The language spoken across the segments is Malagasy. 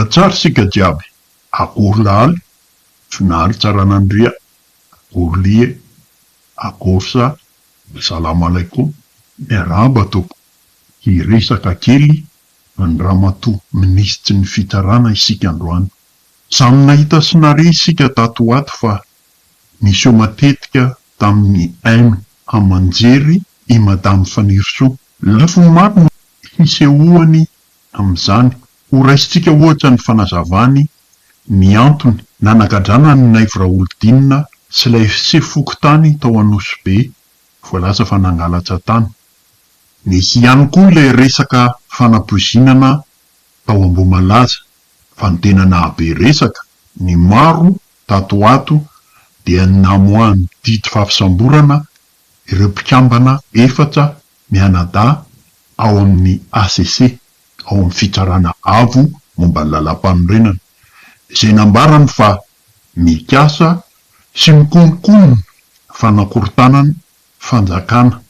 Miatsara sika jiaby. Akory lahaly, finahary tsara nandria, akory lie, akory sa, salama alaikum, miarahaba tompoko. Hiresaka kely ny ramatoa minisitry ny fitarana isika androany. Samy nahita sy nare isika tato ato fa nisy eo matetika tamin'ny aino amanjery i Madame Fanirso. Lafo maro no hisehoany amin'izany. Ho raisitsika ohatra ny fanazavany ny antony nanakadranany Naivra Olodinina sy ilay sefokotany tao Anosibe, voalaza fa nangalatra tany. Nisy ihany koa ilay resaka fanapoizinana tao Ambohimalaza, fa ny tena nahabe resaka ny maro tato ato dia namoahany didy fahafisamborana ireo mpikambana 4 mianadahy ao amin'ny ACC, ao amin'ny fitsarana avo momba ny lalam-panorenana, izay nambarany fa mikasa sy mikonokono fanakorontanana fanjakana.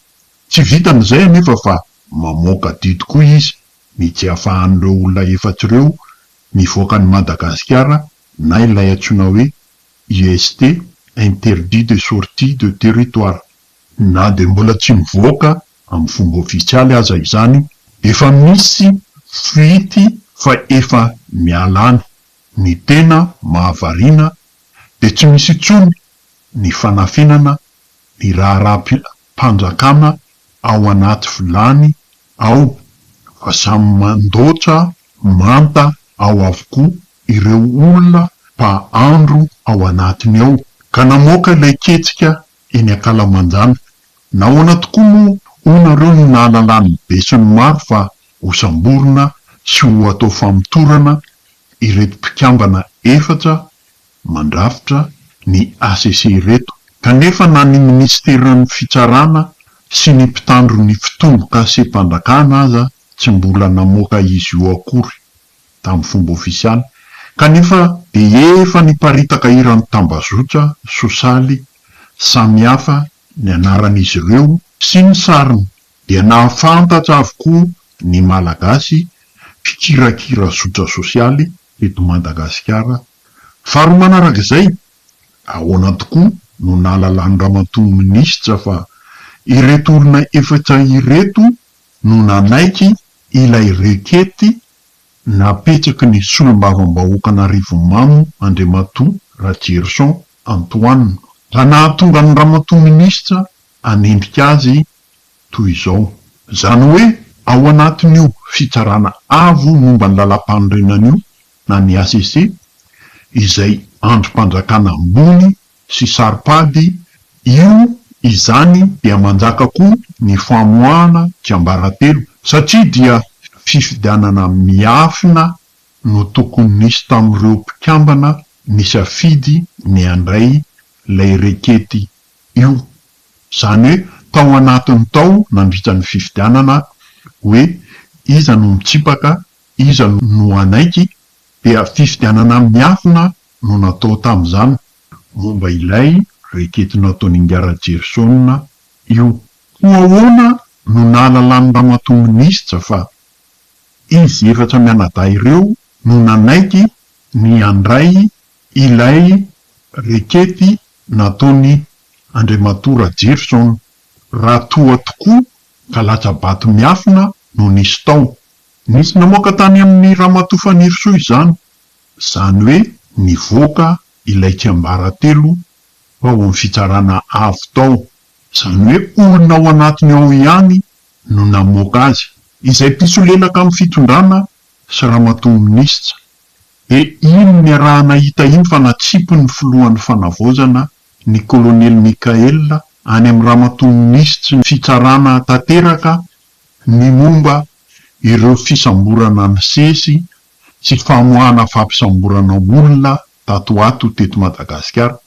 Tsy vitan'izay anefa fa mamoaka didy koa izy, mitsiafahan'ireo olona 4 ireo mivoaka ny Madagasikara na ilay antsoina hoe IST, interdit de sortie de territoire. Na de mbola tsy mivoaka amin'ny fomba ofisialy aza izany, efa misy fuity fa efa mialany. Ny tena mahavariana de tsy misy intsony ny fanafinana ny raharaham-panjakana ao anaty vilany ao, fa samy mandoatra manta ao avokoa ireo olona mpahandro ao anatiny ao, ka namoaka ilay ketsika eny Akalamanjana. Nahoana tokoa moa onareo no nahalalany be sy ny maro fa ho samborina sy ho atao famitorana ireto mpikambana 4 mandrafitra ny ACC ireto. Kanefa na ny ministeran'ny fitsarana sy ny mpitandro ny fitomboka sempandrakana aza tsy mbola namoaka izy io akory tamin'ny fomba ofisialy. Kanefa de efa niparitaka iran'ny tambazotra sosialy samihafa ny anaran'izy ireo sy ny sariny, dia nahafantatra avokoa ny malagasy mpikirakira zotra sosialy eto Madagasikara. Faharoa manarak'izay, ahoana tokoa no nahalalany ramatoa minisitra fa ireto olona 4 ireto no nanaiky ilay rekety napetraky ny solombavam-bahoaka Anarivomamo Andriamatoa Rajerson Antoine. Raha nahatonga ny ramatoa minisitra anendrika azy toy izao. Zany hoe ao anatin'io fitsarana avo momba ny lalam-panorenana io na ny ACC, izay androm-panjakana ambony sy saripady, io izany dia manjaka koa ny famoahana tsiambaratelo, satria dia fifidianana miafina no tokony nisy tamin'ireo mpikambana nisafidy ny andray lay rekety io. Zany hoe tao anatiny tao nandritra ny fifidianana hoe iza no mitsipaka, iza no anaiky, dia fifidianana miafina no natao tamin'izany momba ilay rekety nataony Ngara Jersona io. Ahoana no nahalalan'ny ramatoa minisitra fa izy 4 mianadahy ireo no nanaiky ny andray ilay rekety nataony Andriamatoa Rajerson. Raha toa tokoa ka latsabato miafina no nisy tao. Nisy namoaka tany amin'ny ramatoa Fanirso izany, zany hoe nivoaka ilay tsiambaratelo ao amin'ny fitsarana avo tao, zany hoe olona ao anatiny ao ihany no namoaka azy, izay mpisolelaka amin'ny fitondrana sy ramatoa minisitra. E iny miarahana hita iny fa natsipo ny filohan'ny fanavaozana ny Kolonely Mikael any amin'ny ramatoa minisitry ny fitsarana tanteraka ny momba ireo fisamborana ny sesy sy famoahana fampisamborana olona tato ato teto Madagasikara.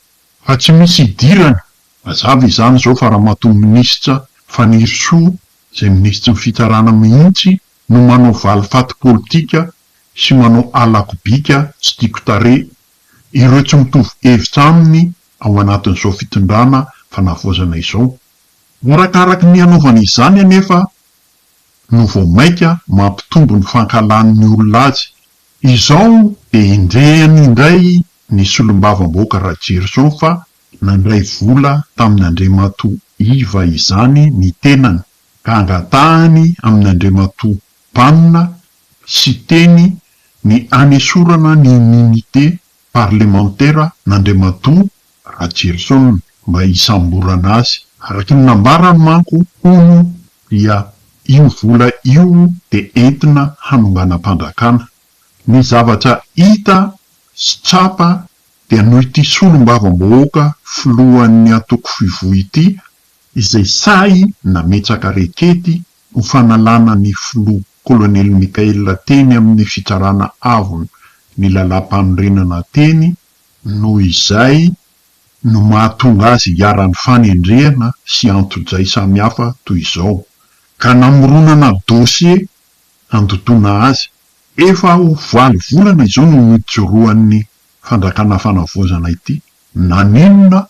Fa tsy misy idirany, mazava izany zao fa ramatoa minisitra Fanirso, izay minisitry ny fitsarana mihitsy, no manao valifaty politika sy manao alakobika tsy tiako tare ireo tsy mitovy hevitra aminy ao anatin'izao fitondrana fanavaozana izao. Morakaraky ny anaovana izany anefa no vao maika mampitombo ny fankalan'ny olona azy, Izao de indrehany indray ny solombavam-bahoaka Rajerison fa nandray vola tamin'Andriamatoa Iva izany ny tenany, ka angatahany amin'Andriamatoa Banina sy teny ny anesorana ny immunité parlementaire n'Andriamatoa Rajerison mba hisamborana azy. Araky ny nambarany manko hono dia io vola io de entina hanonganam-pandrakana. Ny zavatra hita sy tsapa dia noho ity solombavam-bahoaka filohan'ny atoko fivohy ity, izay say nametsaka rekety ho fanalana ny filoha kolonely Mikaela teny amin'ny fitsarana avo ny lalam-panorenana teny, noho izay no mahatonga azy hiaran'ny fanendrehana sy antojay samihafa toy izao, ka namoronana dossier andotona azy. Efa ho 8 volana izao no nijoroan'ny fandrakana fanavozana ity. Naninona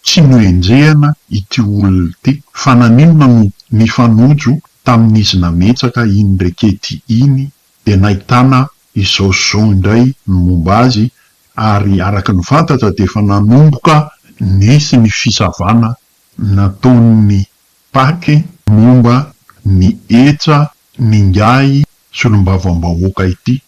tsy noenjehana ity olona ity, fa naninona no nifanojo tamin'izy nametsaka iny rekety iny, de nahitana izao indray no momba azy, ary araky ny fantatra de efa nanomboka nisy ny fisavana nataon'ny pake momba ny etsa ningay solombavam-bahoaka ity.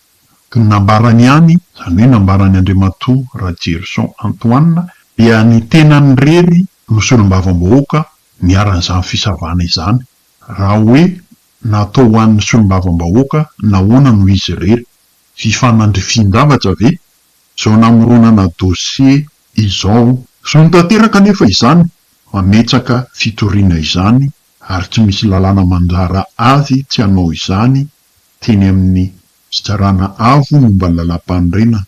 Ka nambarany ihany, zany hoe nambarany Andriamatoa Rajerison Antoine, dia ny tenany rery no solombavam-bahoaka niaran'izany fisavana izany. Raha hoe natao ho an'ny solombavam-bahoaka, nahoana no izy rery? Fifanandrifin-davatra ve? Zao namoronana dossier izao. So notanteraka nefa izany, mametsaka fitoriana izany, ary tsy misy lalàna manjara azy tsy hanao izany teny amin'ny fitsarana avo momba ny lalam-panorenana.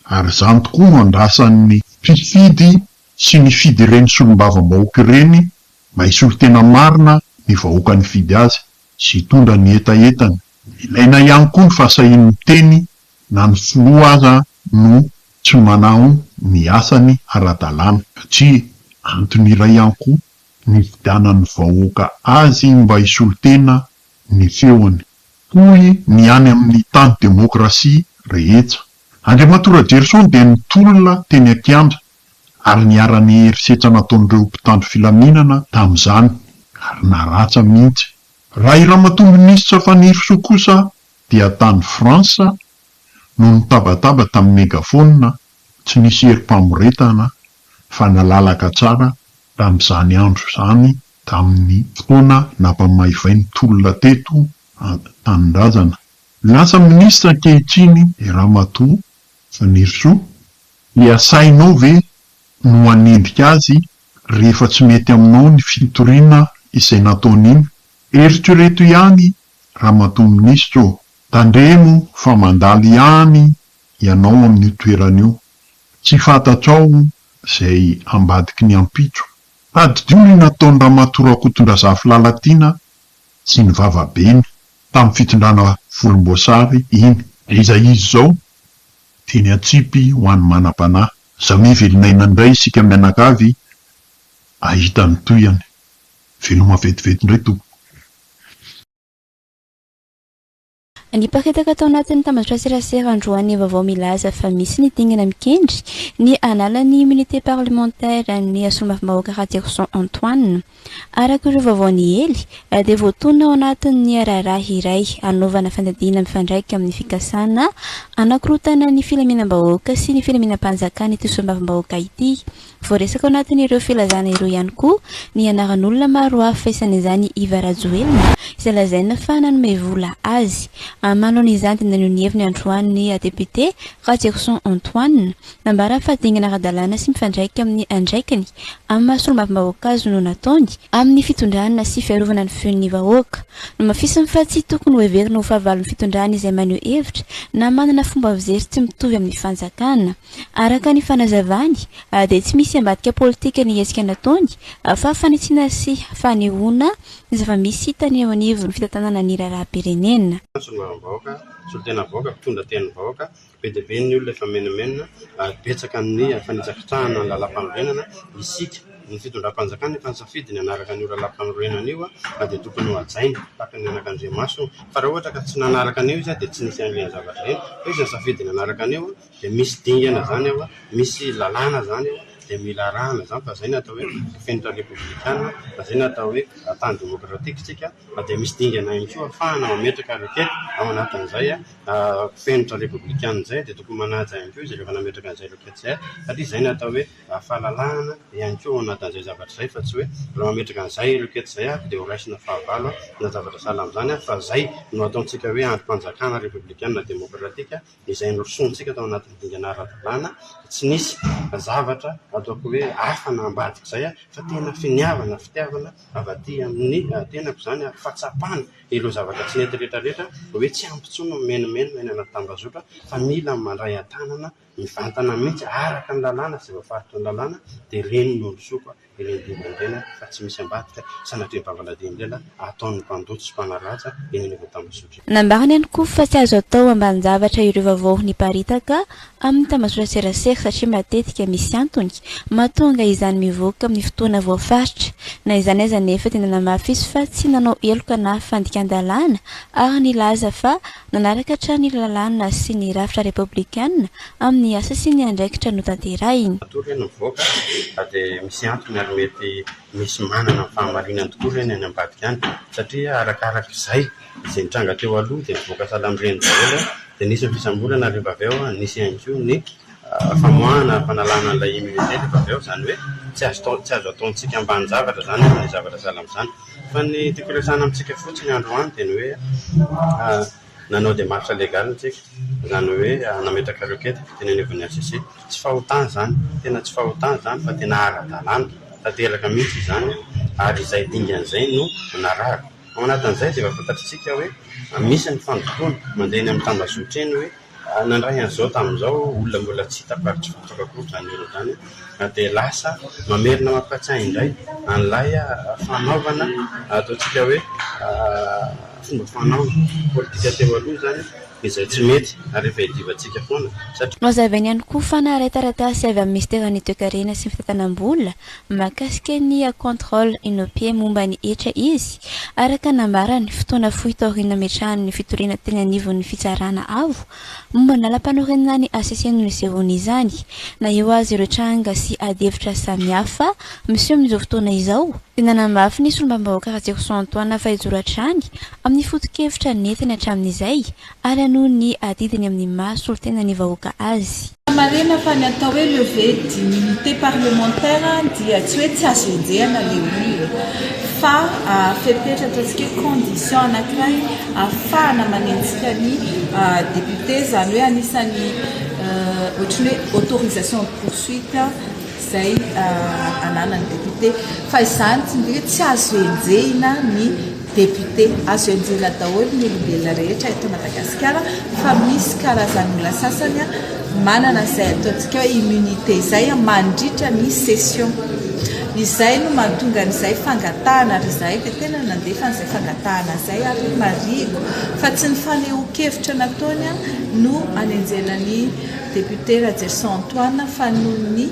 Ary zany tokoa no andrasan'ny mpifidy sy ny fidy ireny solombavam-bahoaka ireny mba hisolo tena marina ny vahoaka ny fidy azy sy hitondra ny etaetany. Ilaina ihany koa ny fahasahin'ny teny na ny filoha aza no tsy manao ny asany ara-dalàna, satria antony iray ihany koa ny fidanan'ny vahoaka azy mba hisolo tena ny feony. Hoy ny any amin'ny tany demokrasia rehetra. Andriamatoa Rajerison dia nitolona teny Akianja, ary niara-ny herisetra nataon'ireo mpitandro filaminana tamin'izany, ary naratsa mihitsy. Raha i ramatoa minisitra Faniriso kosa dia tany Fransa no nitabataba tamin'ny megafona, tsy nisy herim-pamoretana fa nalalaka tsara tamin'izany andro zany, tamin'ny fotoana nampamaivay ny tolona teto an-tanindrazana. Lasa minisitra ankehitriny i ramatoa Faniriso, iasainao ve no hanendrika azy rehefa tsy mety aminao ny fitoriana izay nataon'iny? Eritrereto ihany ramatoa minisitra, tandremo fa mandalo ihany ianao amin'ny toeran'io, tsy fantatrao zay ambadiky ny ampitso. Tadidio ny nataon'ny ramatoa Rakotondrazafy Lalatiana sy ny vavabeny tamin'ny fitondrana volomboasary iny. Izay izy zao teny Atsipy ho an'ny manam-panahy. Zaho mivelonaina indray isika mianakavy ahita ny toyany. Veloma vetivety indray tompo. Ny paritaka tao anatin'ny tambazotran-tserasera androany vaovao milaza fa misy ny dingana mikendry ny analan'ny immunité parlementaire ny solombavam-bahoaka Rajerison Antoine. Araka ireo vaovao ny hely dia voatona ao anatin'ny raharaha iray anaovana fandadina mifandraika amin'ny fikasana anakorotana ny filaminam-bahoaka sy ny filaminam-panjakana ity solombavam-bahoaka ity. Voaresaka ao anatin'ireo filazana ireo ihany koa ny anaran'olona maro hafa isan'izany Iva Rajoelina izay lazaina fa nanome vola azy. Manao izany tena ny heviny androany député Rajerison Antoine nambara fa dingana ara-dalàna sy mifandraika amin'ny andraikany amin'ny solombavam-bahoaka azy no nataony amin'ny fitondrana sy fiarovana ny feon'ny vahoaka. No mafisiny fa tsy tokony ho heverina ho fahavalon'ny fitondrana izay maneho hevitra na manana fomba fijery tsy mitovy amin'ny fanjakana. Araka ny fanazavany dia tsy misy ambadika politika ny hesika nataony fa fanitsiana sy fanehoana zava-misy tany eo anivon'ny fitantanana ny raharaham-pirenena. Vahoaka, solo tena vahoaka, mpitondra tena vahoaka, be dia be ny olona efa menamenana, betsaka ny fanitsakitrahana ny lalam-panorenana, isika ny fitondram-panjakana efa nisafidy ny anaraka ny olona lampanorenana io a dia tokony ho hajaina tahaka ny anak'Andriamaso fa raha ohatra ka tsy nanaraka an'io izy dia tsy nisy an'ilay zavatra reny fa izy nisafidy ny anaraka an'io dia misy dingana zany ao misy lalàna zany ao dia mila arahana zany fa zay no atao hoe fenitra republikana fa zay no atao hoe tany demokratika tsika dia misy dingana ihany koa ahafahana mametraka lokety ao anatin'izay fenitra republikana zay dia tokony manaja ihany koa izy rehefa nametraka an'izay lokety zay satria zay no atao hoe fahalalahana ihany koa ao anatin'izay zavatra zay fa tsy hoe raha mametraka an'izay lokety zay dia ho raisina fahavalo na zavatra sahala amin'izany fa zay no ataontsika hoe androm-panjakana republikana demokratika izay norosontsika tao anatin'ny dingana ara-dalàna tsy nisy zavatra ataoko hoe hafa na ambadika zay fa tena finiavana fitiavana avy aty amin'ny tenako zany fahatsapana ireo zavatra tsy nety rehetrarehetra hoe tsy ampitsono menimeno eny anaty tambazotra fa mila mandray an-tanana mivantana mihitsy araka ny lalàna sy voafaritra ny lalàna dia reny no olosoako ireny dimandraina fa tsy misy ambadika sanatria bavaladimilela ataon'ny mpandoto sy mpanaraja eny eny avy tambazotra. Nambarany ihany koa fa tsy azo atao ambanin-javatra ireo vaovao niparitaka amin'ny tambazotra serasera satria matetika misy antony mahatonga izany mivoaka amin'ny fotoana voafaritra na izany aiza nefa tena namafy izy fa tsy nanao eloka na fandikan-dalàna ary nilaza fa nanaraka hatrany lalàna sy ny rafitra republikana amin'ny asa sy ny andraikitra no tanterahiny. Tory ny mivoaka dia misy antony ary mety misy manana fahamarinana tokoa reny any ambadika any satria arakaraka izay izay nitranga teo aloha dia mivoaka sahalan'ireny daholo dia nisy ny fisamborana rehefa avy eo nisy ihany koa ny famoahana fanalana an'ilay immunité rehefa avy eo zany hoe tsy azo ataontsika ambany zavatra zany ny zavatra sahala amin'izany fa ny tiako resahana amintsika fotsiny androany dia ny hoe nanao démarche légale tsika zany hoe nametraka lokety teneneviny ACC tsy fahotana zany tena tsy fahotana zany fa tena ara-dalàna tanteraka mihitsy zany ary izay dingan'izay no narahako ao anatin'izay dia efa fantatritsika hoe misy ny fandokoana mandeha eny amin'ny tambazotra eny hoe nandray an'izao tamin'izao olona mbola tsy hitaparitry fotokakory zany ero zany dia lasa mamerina mampatsiahy indray an'ilay fanaovana ataontsika hoe fomba fanaovana politika teo aloha zany izay tsy mety ary efa hidivantsika foana satria mazavainy ihany koa fa naharay taratasy avy amin'ny ministeran'ny toe-karena sy ny fitantanam-bola mahakasika ny contrôle inopie momba ny etra izy araka nambarany fotoana fohitaoriana metrahany fitoriana teny anivon'ny fitsarana avo momba nalam-panorenana ny ACC no nisevony izany na eo azy ireo tranga sy adevitra samihafa misy amin'izao fotoana izao tena namafy ny solombam-bahoaka Ratsekson Antoine fa hijoratrany amin'ny foto-kevitra nentina hatramin'izay ary anoho ny adidiny amin'ny maso tena ny vahoaka azy. Marina fa ny atao hoe levée d'immunité parlementaire dia tsy hoe tsy azo enjehana le olona fa fepetra ataontsika condition anankiray ahafahana manenjika ny député zany hoe anisany ohatran'ny hoe autorisation de poursuite zay ananany député fa izany tsy hoe tsy azo enjehina ny député azo enjehina daholo ny olombelona rehetra eto Madagasikara fa misy karazan'olona sasany manana izay ataontsika hoe immunité izay mandritra ny session izay no mahatonga n'izay fangatahana ary izay dia tena nandefa n'izay fangatahana izay ary marigo fa tsy ny fanehoan-kevitra nataony no anenjena ny député Ratsekson Antoine fa noho ny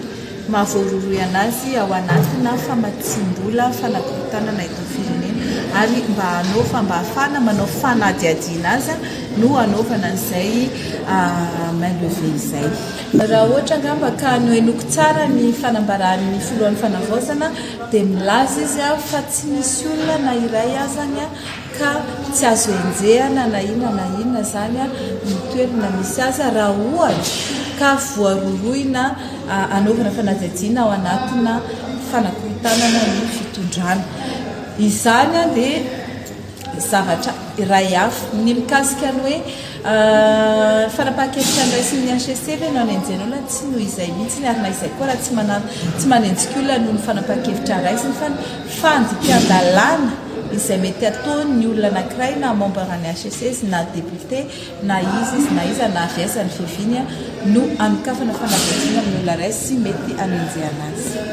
mahavoaroroy anazy ao anatina famatsim-bola fanakorontanana eto firenena ary mba hanaova mba hafana manao fanadiadiana azy no hanaovana an'izay main levée izay. Raha ohatra angamba ka no henoko tsara ny fanambaran'ny foloan'ny fanavaozana dia milaza izy fa tsy misy olona na iray azany ka tsy azo enjehana na inona zany ny toerana misy azy raha ohatra ka voaroroina anaovana fanadiadiana ao anatina fanakorontanana ny fitondrana izany dia zavatra iray hafa ny mikasika ny hoe fanapahan-kevitra andraisin'ny ACC ve no anenjena olona tsy no izay mihitsy ary na izay koa raha tsy manenjika olona noho ny fanapahan-kevitra andraisiny fa fandikan-dalàna izay mety ataony olona anankiray na membre-ny ACC na député na izy na avy aiza ny fiviny no anokafana fanadiadiana amin'ny olona iray sy mety anenjehana azy.